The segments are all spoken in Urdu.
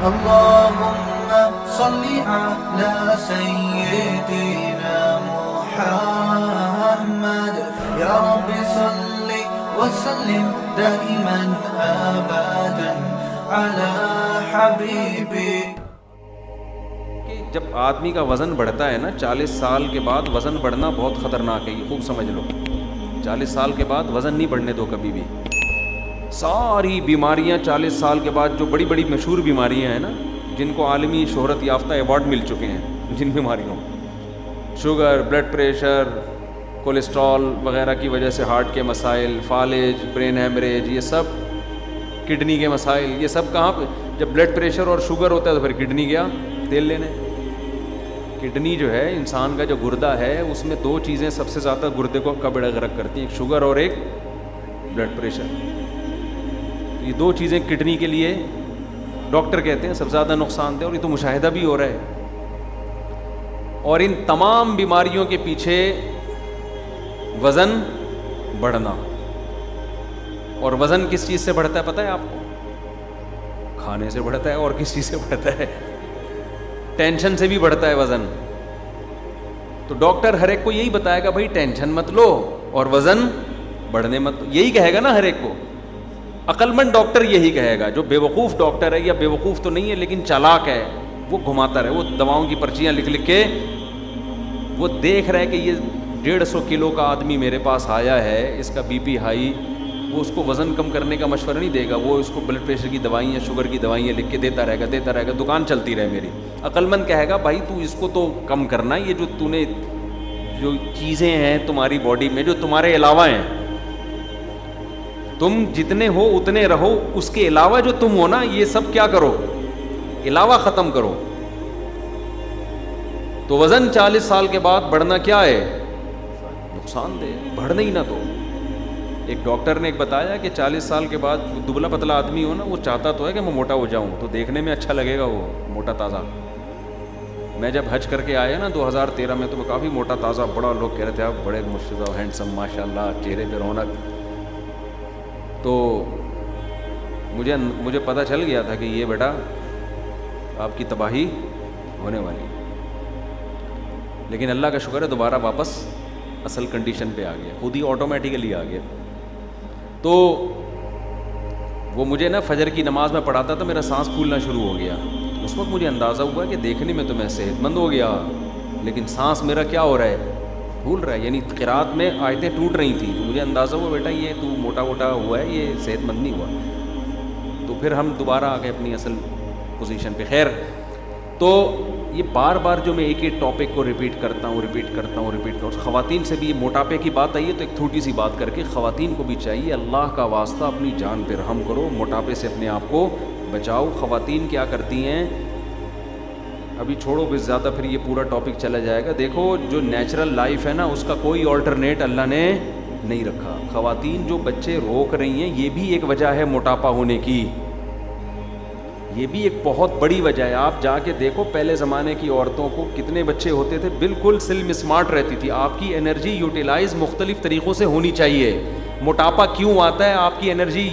اللهم صل على سيدنا محمد يا رب صل وسلم دائما ابدا على حبيبي. جب آدمی کا وزن بڑھتا ہے نا 40 سال کے بعد وزن بڑھنا بہت خطرناک ہے. یہ خوب سمجھ لو, 40 سال کے بعد وزن نہیں بڑھنے دو کبھی بھی. ساری بیماریاں 40 سال کے بعد, جو بڑی بڑی مشہور بیماریاں ہیں نا, جن کو عالمی شہرت یافتہ ایوارڈ مل چکے ہیں, جن بیماریوں, شوگر, بلڈ پریشر, کولیسٹرول وغیرہ کی وجہ سے ہارٹ کے مسائل, فالج, برین ہیمریج, یہ سب, کڈنی کے مسائل, یہ سب کہاں پہ؟ جب بلڈ پریشر اور شوگر ہوتا ہے تو پھر کڈنی گیا تیل لینے. کڈنی جو ہے انسان کا جو گردہ ہے, اس میں 2 چیزیں سب سے زیادہ گردے کو کبڑ غرق کرتی ہیں, ایک شوگر اور ایک بلڈ پریشر. یہ 2 چیزیں کڈنی کے لیے ڈاکٹر کہتے ہیں سب سے زیادہ نقصان دہ, اور یہ تو مشاہدہ بھی ہو رہا ہے. اور ان تمام بیماریوں کے پیچھے وزن بڑھنا. اور وزن کس چیز سے بڑھتا ہے پتہ ہے آپ کو؟ کھانے سے بڑھتا ہے. اور کس چیز سے بڑھتا ہے؟ ٹینشن سے بھی بڑھتا ہے وزن. تو ڈاکٹر ہر ایک کو یہی بتائے گا بھائی ٹینشن مت لو اور وزن بڑھنے مت, یہی کہے گا نا ہر ایک کو. عقل مند ڈاکٹر یہی کہے گا. جو بے وقوف ڈاکٹر ہے, یا بے وقوف تو نہیں ہے لیکن چالاک ہے, وہ گھماتا رہے, وہ دواؤں کی پرچیاں لکھ لکھ کے وہ دیکھ رہا ہے کہ یہ 150 کلو کا آدمی میرے پاس آیا ہے, اس کا بی پی ہائی, وہ اس کو وزن کم کرنے کا مشورہ نہیں دے گا, وہ اس کو بلڈ پریشر کی دوائیاں, شوگر کی دوائیاں لکھ کے دیتا رہے گا, دکان چلتی رہے میری. عقل مند کہے گا بھائی تو اس کو تو کم کرنا, یہ جو تو نے جو چیزیں ہیں تمہاری باڈی میں جو تمہارے علاوہ ہیں, تم جتنے ہو اتنے رہو, اس کے علاوہ جو تم ہو نا یہ سب کیا کرو, علاوہ ختم کرو. تو وزن 40 سال کے بعد بڑھنا کیا ہے؟ نقصان دہ, بڑھنا ہی نہ. تو ایک ڈاکٹر نے ایک بتایا کہ 40 سال کے بعد دبلا پتلا آدمی ہو نا, وہ چاہتا تو ہے کہ میں موٹا ہو جاؤں, تو دیکھنے میں اچھا لگے گا وہ موٹا تازہ. میں جب حج کر کے آیا نا 2013 میں, تو میں کافی موٹا تازہ, بڑا لوگ کہہ رہے تھے آپ بڑے مشتاق, ہینڈسم, ماشاء اللہ, چہرے پہ رونق. تو مجھے پتہ چل گیا تھا کہ یہ بیٹا آپ کی تباہی ہونے والی. لیکن اللہ کا شکر ہے دوبارہ واپس اصل کنڈیشن پہ آ گیا, خود ہی آٹومیٹیکلی آ گیا. تو وہ مجھے نا فجر کی نماز میں پڑھاتا تھا, میرا سانس پھولنا شروع ہو گیا. اس وقت مجھے اندازہ ہوا کہ دیکھنے میں تو میں صحت مند ہو گیا, لیکن سانس میرا کیا ہو رہا ہے, پھول رہا ہے. یعنی قرات میں آیتیں ٹوٹ رہی تھیں. تو مجھے اندازہ ہوا بیٹا یہ تو موٹا موٹا ہوا ہے, یہ صحت مند نہیں ہوا. تو پھر ہم دوبارہ آ گئے اپنی اصل پوزیشن پہ. خیر, تو یہ بار بار جو میں ایک ٹاپک کو ریپیٹ کرتا ہوں. خواتین سے بھی یہ موٹاپے کی بات آئی ہے, تو ایک چھوٹی سی بات کر کے خواتین کو بھی چاہیے اللہ کا واسطہ اپنی جان پہ رحم کرو, موٹاپے سے اپنے آپ کو بچاؤ. خواتین کیا کرتی ہیں, ابھی چھوڑو بھی زیادہ, پھر یہ پورا ٹاپک چلا جائے گا. دیکھو جو نیچرل لائف ہے نا, اس کا کوئی آلٹرنیٹ اللہ نے نہیں رکھا. خواتین جو بچے روک رہی ہیں, یہ بھی ایک وجہ ہے موٹاپا ہونے کی, یہ بھی ایک بہت بڑی وجہ ہے. آپ جا کے دیکھو پہلے زمانے کی عورتوں کو کتنے بچے ہوتے تھے, بالکل سلم اسمارٹ رہتی تھی. آپ کی انرجی یوٹیلائز مختلف طریقوں سے ہونی چاہیے. موٹاپا کیوں آتا ہے, آپ کی انرجی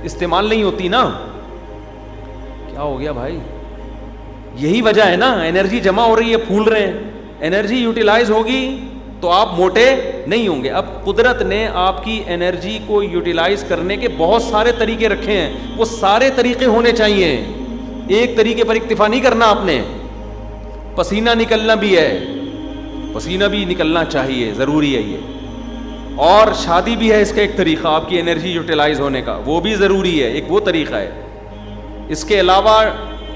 استعمال نہیں ہوتی نا. کیا ہو گیا بھائی, یہی وجہ ہے نا, انرجی جمع ہو رہی ہے, پھول رہے ہیں. انرجی یوٹیلائز ہوگی تو آپ موٹے نہیں ہوں گے. اب قدرت نے آپ کی انرجی کو یوٹیلائز کرنے کے بہت سارے طریقے رکھے ہیں, وہ سارے طریقے ہونے چاہیے. ایک طریقے پر اکتفا نہیں کرنا آپ نے. پسینہ نکلنا بھی ہے, پسینہ بھی نکلنا چاہیے, ضروری ہے یہ. اور شادی بھی ہے اس کا ایک طریقہ آپ کی انرجی یوٹیلائز ہونے کا, وہ بھی ضروری ہے, ایک وہ طریقہ ہے. اس کے علاوہ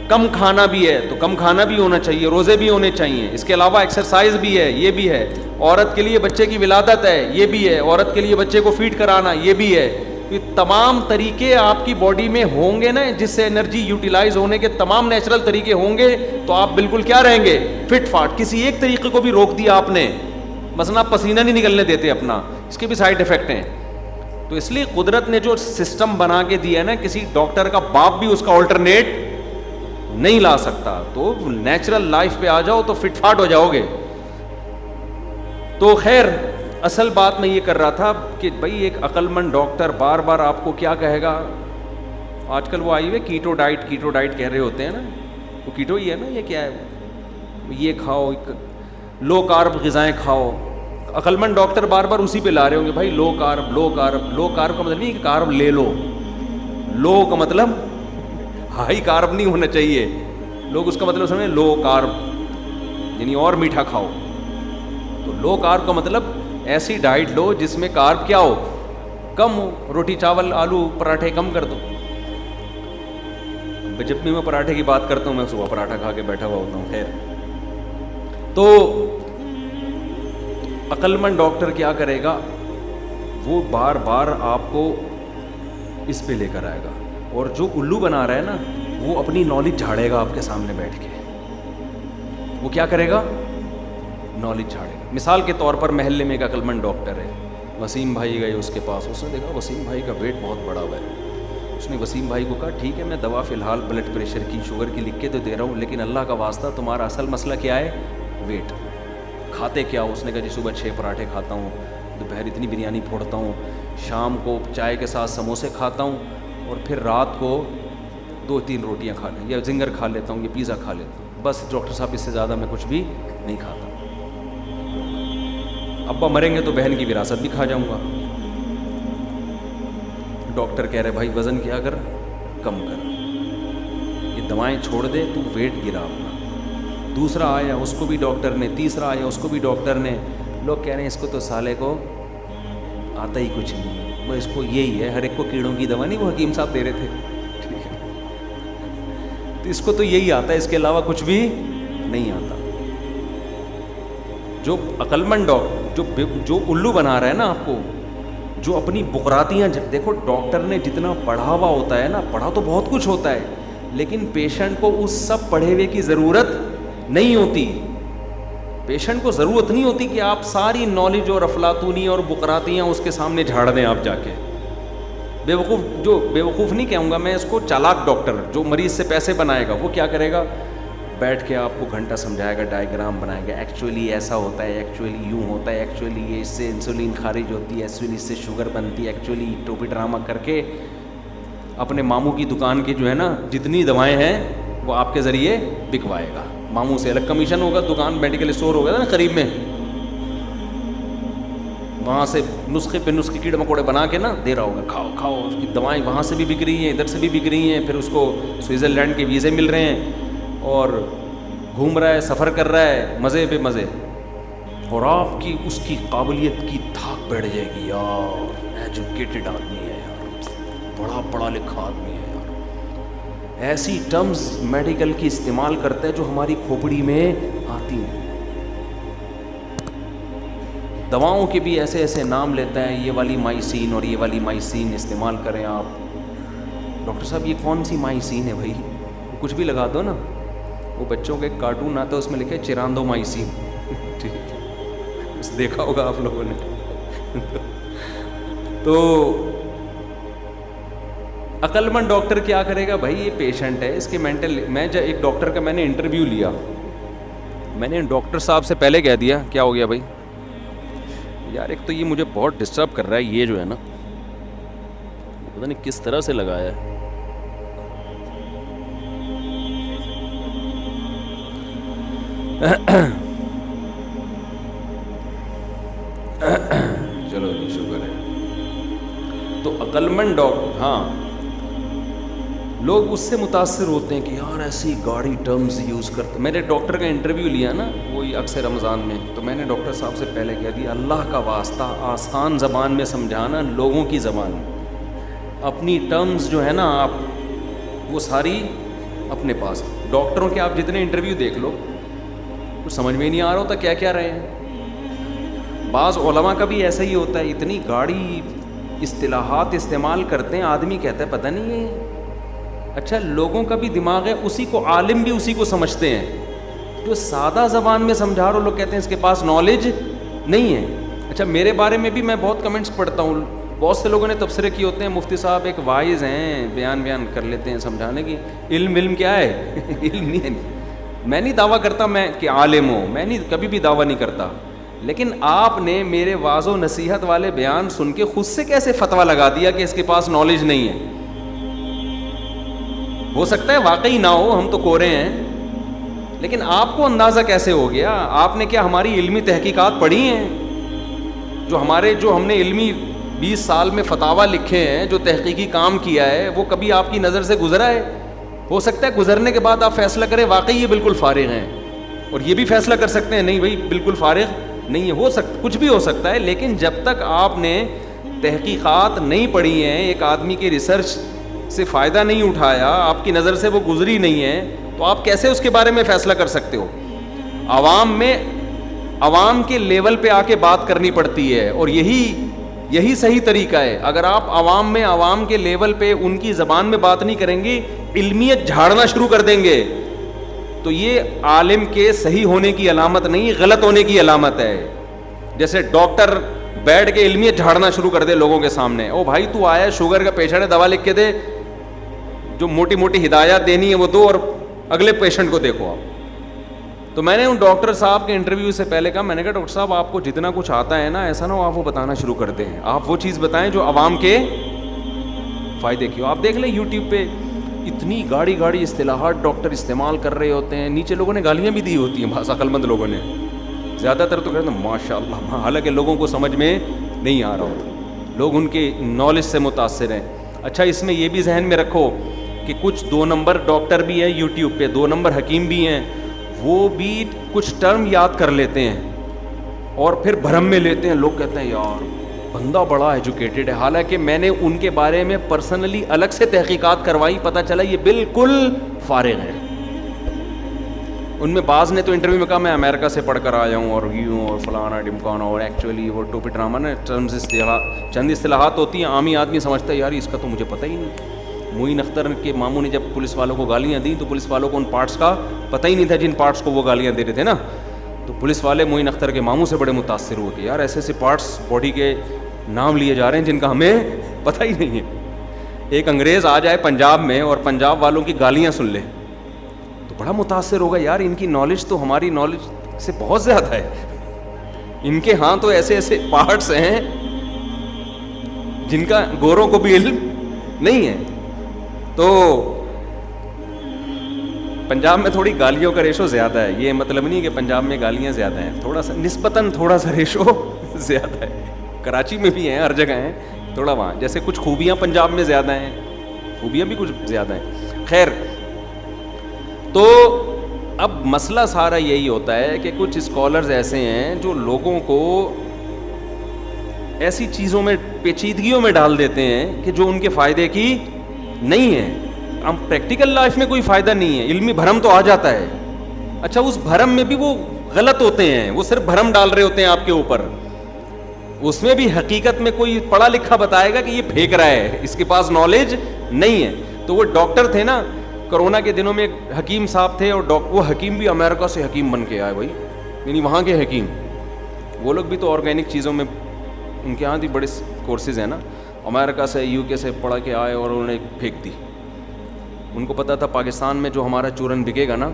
کم کھانا بھی ہے, تو کم کھانا بھی ہونا چاہیے, روزے بھی ہونے چاہیے. اس کے علاوہ ایکسرسائز بھی ہے, یہ بھی ہے. عورت کے لیے بچے کی ولادت ہے, یہ بھی ہے. عورت کے لیے بچے کو فیڈ کرانا, یہ بھی ہے. یہ تمام طریقے آپ کی باڈی میں ہوں گے نا, جس سے انرجی یوٹیلائز ہونے کے تمام نیچرل طریقے ہوں گے, تو آپ بالکل کیا رہیں گے, فٹ فاٹ. کسی ایک طریقے کو بھی روک دیا آپ نے, مثلا آپ پسینہ نہیں نکلنے دیتے اپنا, اس کے بھی سائڈ افیکٹ ہیں. تو اس لیے قدرت نے جو سسٹم بنا کے دیا ہے نا, کسی ڈاکٹر کا باپ بھی اس کا آلٹرنیٹ نہیں لا سکتا. تو نیچرل لائف پہ آ جاؤ تو فٹ فاٹ ہو جاؤ گے. تو خیر, اصل بات میں یہ کر رہا تھا کہ بھائی ایک عقل مند ڈاکٹر بار بار آپ کو کیا کہے گا, آج کل وہ آئی ہوئے کیٹو ڈائٹ کہہ رہے ہوتے ہیں نا, وہ کیٹو ہی ہے نا, یہ کیا ہے, یہ کھاؤ, لو کارب غذائیں کھاؤ. عقلمند ڈاکٹر بار بار اسی پہ لا رہے ہوں گے بھائی لو کارب. لو کارب کا مطلب نہیں کہ کارب لے لو, لو کا مطلب ہائی کارب نہیں ہونا چاہیے. لوگ اس کا مطلب سمجھیں لو کارب یعنی اور میٹھا کھاؤ. تو لو کارب کا مطلب ایسی ڈائٹ لو جس میں کارب کیا ہو, کم ہو. روٹی چاول آلو پراٹھے کم کر دو. جب بھی میں پراٹھے کی بات کرتا ہوں میں صبح پراٹھا کھا کے بیٹھا ہوا ہوتا ہوں. خیر, تو عقلمند ڈاکٹر کیا کرے گا, وہ بار بار آپ کو اس پہ لے کر آئے گا. اور جو الو بنا رہا ہے نا وہ اپنی نالج جھاڑے گا آپ کے سامنے بیٹھ کے. وہ کیا کرے گا, نالج جھاڑے گا. مثال کے طور پر محلے میں ایک عقلمند ڈاکٹر ہے, وسیم بھائی گئے اس کے پاس. اس نے دیکھا وسیم بھائی کا ویٹ بہت بڑا ہوا ہے. اس نے وسیم بھائی کو کہا ٹھیک ہے میں دوا فی الحال بلڈ پریشر کی شوگر کی لکھ کے تو دے رہا ہوں, لیکن اللہ کا واسطہ تمہارا اصل مسئلہ کیا ہے, ویٹ. کھاتے کیا ہو؟ اس نے کہا جی صبح 6 پراٹھے کھاتا ہوں, دوپہر اتنی بریانی پھوڑتا ہوں, شام کو چائے کے ساتھ سموسے کھاتا ہوں, اور پھر رات کو 2-3 روٹیاں کھا لیں یا زنگر کھا لیتا ہوں یا پیزا کھا لیتا ہوں. بس ڈاکٹر صاحب اس سے زیادہ میں کچھ بھی نہیں کھاتا. ابا مریں گے تو بہن کی وراثت بھی کھا جاؤں گا. ڈاکٹر کہہ رہے بھائی وزن کیا کر, کم کر, یہ دوائیں چھوڑ دے, تو ویٹ گرا اپنا. دوسرا آیا اس کو بھی ڈاکٹر نے, تیسرا آیا اس کو بھی ڈاکٹر نے. لوگ کہہ رہے ہیں اس کو تو سالے کو آتا ہی کچھ نہیں ہے, وہ اس کو یہی ہے. ہر ایک کو کیڑوں کی دوا نہیں وہ حکیم صاحب دے رہے تھے, ٹھیک ہے, تو اس کو تو یہی آتا ہے, اس کے علاوہ کچھ بھی نہیں آتا. جو عقلمند ڈاکٹر جو الو بنا رہا ہے نا آپ کو, جو اپنی بقراتیاں, دیکھو ڈاکٹر نے جتنا پڑھا ہوا ہوتا ہے نا, پڑھا تو بہت کچھ ہوتا ہے, لیکن پیشنٹ کو اس سب پڑھے ہوئے کی ضرورت نہیں ہوتی. پیشنٹ کو ضرورت نہیں ہوتی کہ آپ ساری نالج اور افلاطونی اور بقراتیاں اس کے سامنے جھاڑ دیں آپ جا کے. بیوقوف نہیں کہوں گا میں اس کو, چالاک ڈاکٹر جو مریض سے پیسے بنائے گا, وہ کیا کرے گا, بیٹھ کے آپ کو گھنٹہ سمجھائے گا, ڈائیگرام بنائے گا, ایکچولی ایسا ہوتا ہے, ایکچولی یوں ہوتا ہے, ایکچولی یہ اس سے انسولین خارج ہوتی ہے, ایکچولی اس سے شوگر بنتی ہے, ایکچولی ٹوپی ڈرامہ کر کے اپنے ماموں کی دکان کی جو ہے نا جتنی دوائیں ہیں وہ آپ کے ذریعے بکوائے گا. ماموں سے الگ کمیشن ہوگا, دکان میڈیکل اسٹور ہوگا نا قریب میں, وہاں سے نسخے پہ نسخے کیڑے مکوڑے بنا کے نا دے رہا ہوگا, کھاؤ کھاؤ. اس کی دوائیں وہاں سے بھی بک رہی ہیں, ادھر سے بھی بک رہی ہیں, پھر اس کو سوئٹزرلینڈ کے ویزے مل رہے ہیں, اور گھوم رہا ہے, سفر کر رہا ہے, مزے پہ مزے. اور آپ کی اس کی قابلیت کی دھاک بیٹھ جائے گی, یار ایجوکیٹڈ آدمی ہے یار, بڑا پڑھا لکھا آدمی ہے یار. ایسی ٹرمز میڈیکل کی استعمال کرتا ہے جو ہماری کھوپڑی میں آتی ہیں. دواؤں کے بھی ایسے ایسے نام لیتا ہے, یہ والی مائسین اور یہ والی مائسین استعمال کریں آپ. ڈاکٹر صاحب یہ کون سی مائسین ہے بھائی, کچھ بھی لگا دو نا. وہ بچوں کا ایک کارٹون آتا ہے اس میں لکھے چراندو مائسین, ٹھیک ہے, دیکھا ہوگا آپ لوگوں نے. تو عقلمند ڈاکٹر کیا کرے گا, بھائی یہ پیشنٹ ہے, اس کے مینٹل, میں جب ایک ڈاکٹر کا میں نے انٹرویو لیا, میں نے ڈاکٹر صاحب سے پہلے کہہ دیا کیا ہو گیا بھائی, یار ایک تو یہ مجھے بہت ڈسٹرب کر رہا ہے, یہ جو ہے نا پتہ نہیں کس طرح سے لگایا ہے. چلو جی شکر ہے. تو عقلمند ڈاکٹر, ہاں لوگ اس سے متاثر ہوتے ہیں کہ یار ایسی گاڑی ٹرمز یوز کرتے. میں نے ڈاکٹر کا انٹرویو لیا نا وہی اکثر رمضان میں, تو میں نے ڈاکٹر صاحب سے پہلے کہہ دیا اللہ کا واسطہ آسان زبان میں سمجھانا, لوگوں کی زبان میں. اپنی ٹرمز جو ہے نا آپ وہ ساری اپنے پاس. ڈاکٹروں کے آپ جتنے انٹرویو دیکھ لو کچھ سمجھ میں نہیں آ رہا ہوتا کیا کیا رہے ہیں. بعض علماء کا بھی ایسا ہی ہوتا ہے, اتنی گاڑی اصطلاحات استعمال کرتے ہیں, آدمی کہتا ہے پتہ نہیں ہے. اچھا لوگوں کا بھی دماغ ہے, اسی کو عالم بھی اسی کو سمجھتے ہیں. جو سادہ زبان میں سمجھا رہا, لوگ کہتے ہیں اس کے پاس نالج نہیں ہے. اچھا میرے بارے میں بھی میں بہت کمنٹس پڑھتا ہوں, بہت سے لوگوں نے تبصرے کیے ہوتے ہیں مفتی صاحب ایک وائز ہیں, بیان کر لیتے ہیں سمجھانے کی. علم کیا ہے, علم نہیں ہے. میں نہیں دعویٰ کرتا میں کہ عالم ہوں, میں نہیں کبھی بھی دعویٰ نہیں کرتا, لیکن آپ نے میرے واعظ و نصیحت والے بیان سن کے خود سے کیسے فتویٰ لگا دیا کہ اس کے پاس نالج نہیں ہے. ہو سکتا ہے واقعی نہ ہو, ہم تو کورے ہیں, لیکن آپ کو اندازہ کیسے ہو گیا؟ آپ نے کیا ہماری علمی تحقیقات پڑھی ہیں؟ جو ہم نے علمی 20 سال میں فتاویٰ لکھے ہیں, جو تحقیقی کام کیا ہے, وہ کبھی آپ کی نظر سے گزرا ہے؟ ہو سکتا ہے گزرنے کے بعد آپ فیصلہ کریں واقعی یہ بالکل فارغ ہیں, اور یہ بھی فیصلہ کر سکتے ہیں نہیں بھائی بالکل فارغ نہیں ہے, کچھ بھی ہو سکتا ہے. لیکن جب تک آپ نے تحقیقات نہیں پڑھی ہیں, ایک آدمی کے ریسرچ سے فائدہ نہیں اٹھایا, آپ کی نظر سے وہ گزری نہیں ہے, تو آپ کیسے اس کے بارے میں فیصلہ کر سکتے ہو؟ عوام کے لیول پہ آ کے بات کرنی پڑتی ہے, اور یہی صحیح طریقہ ہے. اگر آپ عوام کے لیول پہ ان کی زبان میں بات نہیں کریں گے, علمیت جھاڑنا شروع کر دیں گے, تو یہ عالم کے صحیح ہونے کی علامت نہیں, غلط ہونے کی علامت ہے. جیسے ڈاکٹر بیٹھ کے علمیت جھاڑنا شروع کر دے لوگوں کے سامنے, او بھائی تو آیا شوگر کا پیشنٹ ہے, دوا لکھ کے دے, جو موٹی موٹی ہدایات دینی ہے وہ دو, اور اگلے پیشنٹ کو دیکھو آپ. تو میں نے ان ڈاکٹر صاحب کے انٹرویو سے پہلے کہا, میں نے کہا ڈاکٹر صاحب آپ کو جتنا کچھ آتا ہے نا, ایسا نہ ہو آپ وہ بتانا شروع کر دیں, آپ وہ چیز بتائیں جو عوام کے فائدے کی ہو. آپ دیکھ لیں یوٹیوب پہ اتنی گاڑی اصطلاحات ڈاکٹر استعمال کر رہے ہوتے ہیں, نیچے لوگوں نے گالیاں بھی دی ہوتی ہیں, بعض عقل مند لوگوں نے, زیادہ تر تو کہتے ہیں ماشاء اللہ, حالانکہ لوگوں کو سمجھ میں نہیں آ رہا ہوتا, لوگ ان کے نالج سے متاثر ہیں. اچھا اس میں یہ بھی ذہن میں رکھو کہ کچھ 2 نمبر ڈاکٹر بھی ہیں یوٹیوب پہ, 2 نمبر حکیم بھی ہیں, وہ بھی کچھ ٹرم یاد کر لیتے ہیں اور پھر بھرم میں لیتے ہیں. لوگ کہتے ہیں یار بندہ بڑا ایجوکیٹڈ ہے, حالانکہ میں نے ان کے بارے میں پرسنلی الگ سے تحقیقات کروائی, پتہ چلا یہ بالکل فارغ ہے. ان میں بعض نے تو انٹرویو میں کہا میں امریکہ سے پڑھ کر آیا ہوں اور یوں اور فلانا ڈمکانا, اور ایکچولی وہ ٹوپی ڈرامہ نا چند اصطلاحات ہوتی ہیں, عامی آدمی سمجھتا ہے یار اس کا تو مجھے پتہ ہی نہیں. معین اختر کے ماموں نے جب پولیس والوں کو گالیاں دیں تو پولیس والوں کو ان پارٹس کا پتہ ہی نہیں تھا جن پارٹس کو وہ گالیاں دے رہے تھے نا, تو پولیس والے معین اختر کے ماموں سے بڑے متاثر ہوئے کہ یار ایسے ایسے پارٹس باڈی کے نام لیے جا رہے ہیں جن کا ہمیں پتہ ہی نہیں ہے. ایک انگریز آ جائے پنجاب میں اور پنجاب والوں کی گالیاں سن لے تو بڑا متاثر ہوگا, یار ان کی نالج تو ہماری نالج سے بہت زیادہ ہے, ان کے ہاں تو ایسے ایسے پارٹس ہیں جن کا گوروں کو بھی علم نہیں ہے. تو پنجاب میں تھوڑی گالیوں کا ریشو زیادہ ہے, یہ مطلب نہیں کہ پنجاب میں گالیاں زیادہ ہیں, تھوڑا سا نسبتاً تھوڑا سا ریشو زیادہ ہے. کراچی میں بھی ہیں, ہر جگہ ہیں, تھوڑا وہاں جیسے کچھ خوبیاں پنجاب میں زیادہ ہیں, خوبیاں بھی کچھ زیادہ ہیں. خیر, تو اب مسئلہ سارا یہی ہوتا ہے کہ کچھ اسکالرز ایسے ہیں جو لوگوں کو ایسی چیزوں میں پیچیدگیوں میں ڈال دیتے ہیں کہ جو ان کے فائدے کی نہیں ہے. اب پریکٹیکل لائف میں کوئی فائدہ نہیں ہے, علمی بھرم تو آ جاتا ہے. اچھا اس بھرم میں بھی وہ غلط ہوتے ہیں, وہ صرف بھرم ڈال رہے ہوتے ہیں آپ کے اوپر, اس میں بھی حقیقت میں کوئی پڑھا لکھا بتائے گا کہ یہ پھینک رہا ہے, اس کے پاس نالج نہیں ہے. تو وہ ڈاکٹر تھے نا کرونا کے دنوں میں, ایک حکیم صاحب تھے, اور وہ حکیم بھی امریکہ سے حکیم بن کے آئے بھائی, یعنی وہاں کے حکیم. وہ لوگ بھی تو آرگینک چیزوں میں ان کے ہاں بھی بڑے کورسز ہیں نا, امریکہ سے یو کے سے پڑھ کے آئے اور انہوں نے پھینک دی. ان کو پتہ تھا پاکستان میں جو ہمارا چورن بکے گا نا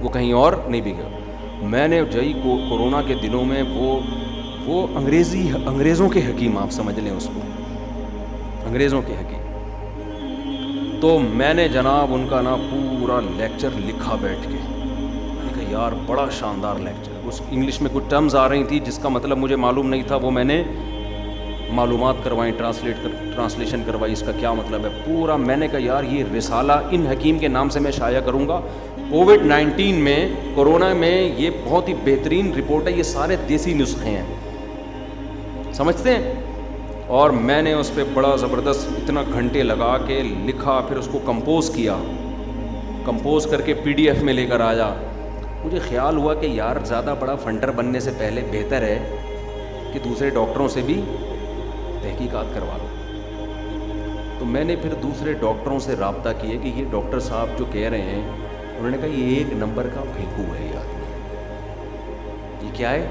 وہ کہیں اور نہیں بکے گا. میں نے جئی کو کورونا کے دنوں میں وہ انگریزوں کے حکیم, آپ سمجھ لیں اس کو, انگریزوں کے حکیم. تو میں نے جناب ان کا نا پورا لیکچر لکھا بیٹھ کے, میں نے کہا یار بڑا شاندار لیکچر. اس انگلش میں کچھ ٹرمز آ رہی تھی جس کا مطلب مجھے معلوم نہیں تھا, وہ میں نے معلومات کروائیں, ٹرانسلیشن کروائی, اس کا کیا مطلب ہے پورا. میں نے کہا یار یہ رسالہ ان حکیم کے نام سے میں شائع کروں گا. کووڈ-19 میں, کورونا میں, یہ بہت ہی بہترین رپورٹ ہے, یہ سارے دیسی نسخے ہیں, سمجھتے ہیں. اور میں نے اس پہ بڑا زبردست اتنا گھنٹے لگا کے لکھا, پھر اس کو کمپوز کیا, کمپوز کر کے PDF میں لے کر آیا. مجھے خیال ہوا کہ یار زیادہ بڑا فنڈر بننے سے پہلے بہتر ہے کہ دوسرے ڈاکٹروں سے بھی تحقیقات کروا لو. تو میں نے پھر دوسرے ڈاکٹروں سے رابطہ کیا کہ یہ ڈاکٹر صاحب جو کہہ رہے ہیں, انہوں نے کہا یہ 1 نمبر کا پھینکو ہے یہ آدمی. یہ کیا ہے؟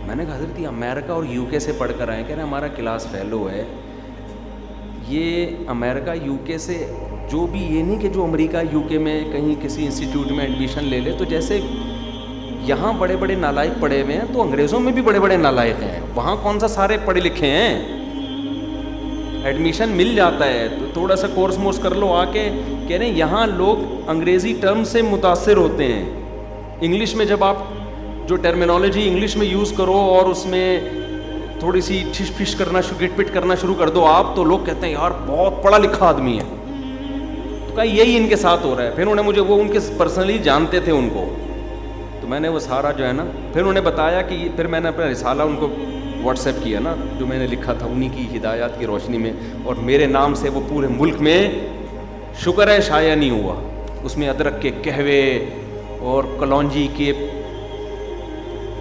میں نے کہا حضرت یہ امریکہ اور UK سے پڑھ کر آئے, کہہ رہے ہیں ہمارا کلاس فیلو ہے. یہ امریکہ UK سے جو بھی, یہ نہیں کہ جو امریکہ UK میں کہیں کسی انسٹیٹیوٹ میں ایڈمیشن لے لے, تو جیسے یہاں بڑے بڑے نالائق پڑھے ہوئے ہیں تو انگریزوں میں بھی بڑے بڑے نالائق ہیں. وہاں کون سا سارے پڑھے لکھے ہیں, ایڈمیشن مل جاتا ہے تو تھوڑا سا کورس مورس کر لو آ کے. کہہ رہے ہیں یہاں لوگ انگریزی ٹرم سے متاثر ہوتے ہیں. انگلش میں جب آپ جو ٹرمینالوجی انگلش میں یوز کرو اور اس میں تھوڑی سی ٹھش پھش کرنا گٹ پٹ کرنا شروع کر دو آپ, تو لوگ کہتے ہیں یار بہت پڑھا لکھا آدمی ہے. تو کہا یہی ان کے ساتھ ہو رہا ہے. پھر انہوں نے مجھے, وہ ان کے پرسنلی جانتے تھے ان کو, تو میں نے وہ سارا جو ہے نا, پھر انہوں نے بتایا کہ پھر میں نے اپنا رسالہ ان کو واٹس ایپ کیا نا, جو میں نے لکھا تھا انہی کی ہدایات کی روشنی میں, اور میرے نام سے وہ پورے ملک میں شکر ہے شائع نہیں ہوا. اس میں ادرک کے قہوے اور کلونجی کے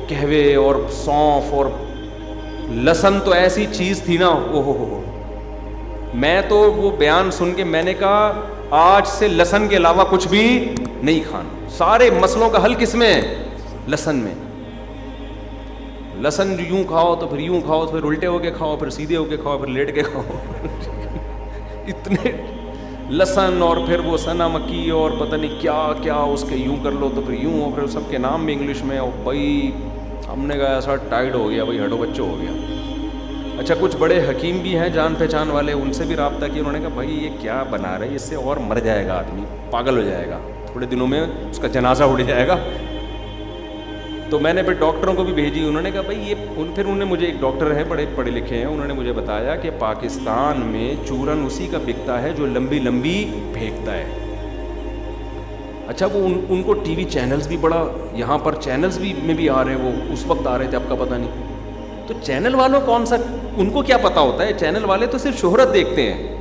قہوے اور سونف اور لہسن تو ایسی چیز تھی نا, او ہو. میں تو وہ بیان سن کے میں نے کہا آج سے لہسن کے علاوہ کچھ بھی نہیں کھانا. سارے مسئلوں کا حل کس میں ہے؟ لہسن میں. لہسن یوں کھاؤ تو پھر یوں کھاؤ, تو پھر الٹے ہو کے کھاؤ, پھر سیدھے ہو کے کھاؤ, پھر لیٹ کے کھاؤ. اتنے لہسن اور پھر وہ سنا مکی اور پتہ نہیں کیا کیا اس کے یوں کر لو تو پھر یوں, اور پھر سب کے نام بھی انگلش میں. اور بھائی ہم نے کہا ایسا ٹائٹ ہو گیا بھائی, ہڈو بچوں ہو گیا. اچھا کچھ بڑے حکیم بھی ہیں جان پہچان والے, ان سے بھی رابطہ کیا. انہوں نے کہا بھائی یہ کیا بنا رہے ہیں, اس سے اور مر جائے گا آدمی, پاگل ہو جائے گا, تھوڑے دنوں میں اس کا جنازہ اڑ جائے گا. تو میں نے پھر ڈاکٹروں کو بھی بھیجی. انہوں نے کہا بھائی یہ, پھر انہوں نے مجھے, ایک ڈاکٹر ہیں بڑے پڑھے لکھے ہیں, انہوں نے مجھے بتایا کہ پاکستان میں چورن اسی کا بکتا ہے جو لمبی لمبی پھینکتا ہے. اچھا وہ ان کو ٹی وی چینلز بھی بڑا, یہاں پر چینلز بھی میں بھی آ رہے ہیں, وہ اس وقت آ رہے تھے, اب کا پتہ نہیں. تو چینل والوں کون سا, ان کو کیا پتہ ہوتا ہے, چینل والے تو صرف شہرت دیکھتے ہیں.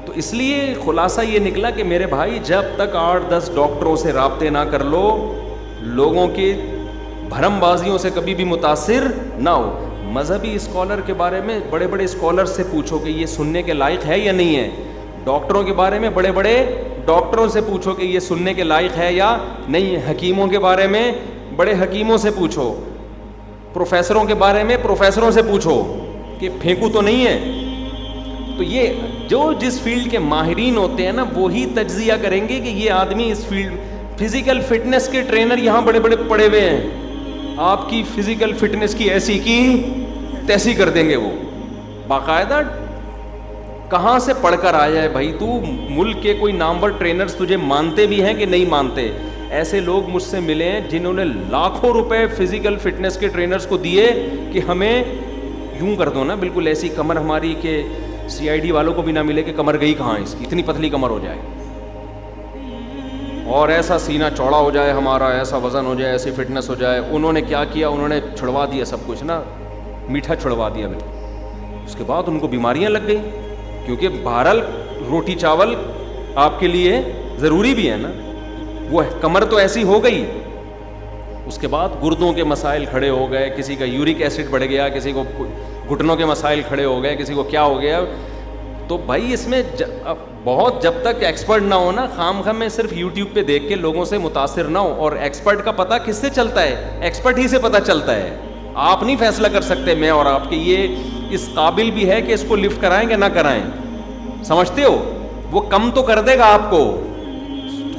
تو اس لیے خلاصہ یہ نکلا کہ میرے بھائی جب تک 8-10 ڈاکٹروں سے رابطے نہ کر لو, لوگوں کی بھرم بازیوں سے کبھی بھی متاثر نہ ہو. مذہبی اسکالر کے بارے میں بڑے بڑے اسکالر سے پوچھو کہ یہ سننے کے لائق ہے یا نہیں ہے. ڈاکٹروں کے بارے میں بڑے بڑے ڈاکٹروں سے پوچھو کہ یہ سننے کے لائق ہے یا نہیں ہے. حکیموں کے بارے میں بڑے حکیموں سے پوچھو. پروفیسروں کے بارے میں پروفیسروں سے پوچھو کہ پھینکو تو نہیں ہے. تو یہ جو جس فیلڈ کے ماہرین ہوتے ہیں نا, وہی تجزیہ کریں گے کہ یہ آدمی اس فیلڈ. فزیکل فٹنس کے ٹرینر یہاں بڑے بڑے پڑے ہوئے ہیں, آپ کی فزیکل فٹنس کی ایسی کی تیسی کر دیں گے. وہ باقاعدہ کہاں سے پڑھ کر آیا ہے بھائی تو, ملک کے کوئی نامور ٹرینرز تجھے مانتے بھی ہیں کہ نہیں مانتے. ایسے لوگ مجھ سے ملے ہیں جنہوں نے لاکھوں روپے فزیکل فٹنس کے ٹرینرز کو دیے کہ ہمیں یوں کر دو نا, بالکل ایسی کمر ہماری کہ CID والوں کو بھی نہ ملے کہ کمر گئی کہاں اس کی, اتنی پتلی کمر ہو جائے, اور ایسا سینہ چوڑا ہو جائے ہمارا, ایسا وزن ہو جائے, ایسی فٹنس ہو جائے. انہوں نے کیا کیا, انہوں نے چھڑوا دیا سب کچھ نا, میٹھا چھڑوا دیا بالکل. اس کے بعد ان کو بیماریاں لگ گئی, کیونکہ بہرحال روٹی چاول آپ کے لیے ضروری بھی ہے نا. وہ کمر تو ایسی ہو گئی, اس کے بعد گردوں کے مسائل کھڑے ہو گئے, کسی کا یورک ایسڈ بڑھ گیا, کسی کو گھٹنوں کے مسائل کھڑے ہو گئے, کسی کو کیا ہو گیا. تو بھائی اس میں بہت, جب تک ایکسپرٹ نہ ہو نا, خام خواہ میں صرف یوٹیوب پہ دیکھ کے لوگوں سے متاثر نہ ہو. اور ایکسپرٹ کا پتہ کس سے چلتا ہے, ایکسپرٹ ہی سے پتہ چلتا ہے. آپ نہیں فیصلہ کر سکتے میں اور آپ کہ یہ اس قابل بھی ہے کہ اس کو لفٹ کرائیں کہ نہ کرائیں. سمجھتے ہو, وہ کم تو کر دے گا آپ کو,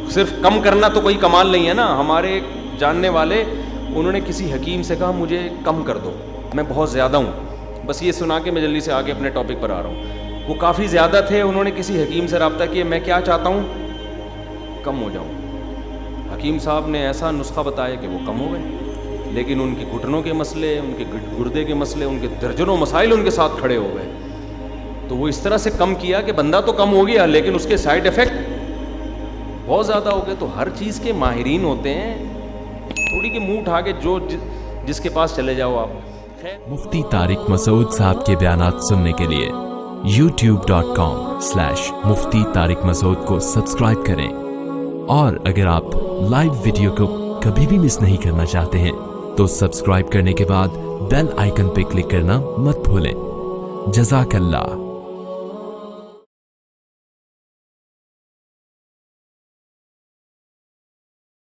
صرف کم کرنا تو کوئی کمال نہیں ہے نا. ہمارے جاننے والے, انہوں نے کسی حکیم سے کہا مجھے کم کر دو, میں بہت زیادہ ہوں. بس یہ سنا کے میں جلدی سے آگے اپنے ٹاپک پر آ رہا ہوں. وہ کافی زیادہ تھے, انہوں نے کسی حکیم سے رابطہ کیا, میں کیا چاہتا ہوں, کم ہو جاؤں. حکیم صاحب نے ایسا نسخہ بتایا کہ وہ کم ہو گئے, لیکن ان کے گھٹنوں کے مسئلے, ان کے گردے کے مسئلے, ان کے درجنوں مسائل ان کے ساتھ کھڑے ہو گئے. تو وہ اس طرح سے کم کیا کہ بندہ تو کم ہو گیا, لیکن اس کے سائیڈ ایفیکٹ بہت زیادہ ہو گئے. تو ہر چیز کے ماہرین ہوتے ہیں, تھوڑی کہ منہ اٹھا کے جو جس کے پاس چلے جاؤ آپ. مفتی طارق مسعود صاحب کے بیانات سننے کے لیے youtube.com/مفتی طارق مسعود کو سبسکرائب کریں. اور اگر آپ لائیو ویڈیو کو کبھی بھی مس نہیں کرنا چاہتے ہیں تو سبسکرائب کرنے کے بعد بیل آئیکن پہ کلک کرنا مت بھولیں. جزاک اللہ.